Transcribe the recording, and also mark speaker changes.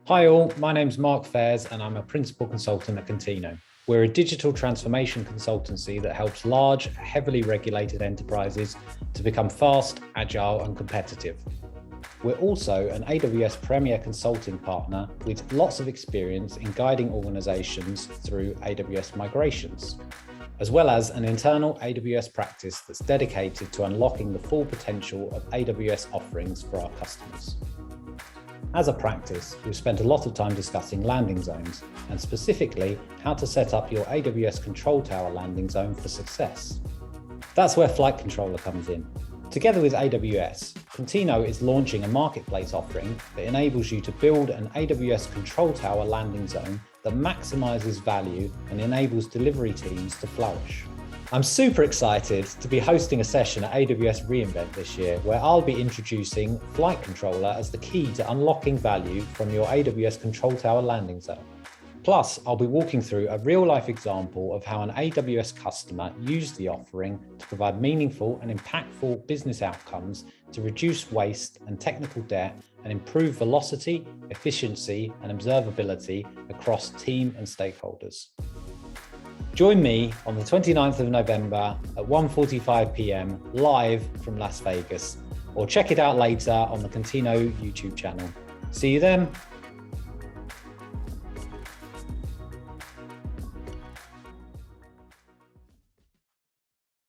Speaker 1: Hi all, my name's Mark Fairs and I'm a principal consultant at Contino. We're a digital transformation consultancy that helps large, heavily regulated enterprises to become fast, agile and competitive. We're also an AWS Premier Consulting partner with lots of experience in guiding organizations through AWS migrations, as well as an internal AWS practice that's dedicated to unlocking the full potential of AWS offerings for our customers. As a practice, we've spent a lot of time discussing landing zones, and specifically how to set up your AWS Control Tower landing zone for success. That's where Flight Controller comes in. Together with AWS, Contino is launching a marketplace offering that enables you to build an AWS Control Tower landing zone that maximizes value and enables delivery teams to flourish. I'm super excited to be hosting a session at AWS re:Invent this year where I'll be introducing Flight Controller as the key to unlocking value from your AWS Control Tower landing zone. Plus, I'll be walking through a real-life example of how an AWS customer used the offering to provide meaningful and impactful business outcomes to reduce waste and technical debt and improve velocity, efficiency, and observability across team and stakeholders. Join me on the 29th of November at 1:45 p.m. live from Las Vegas, or check it out later on the Contino YouTube channel. See you then.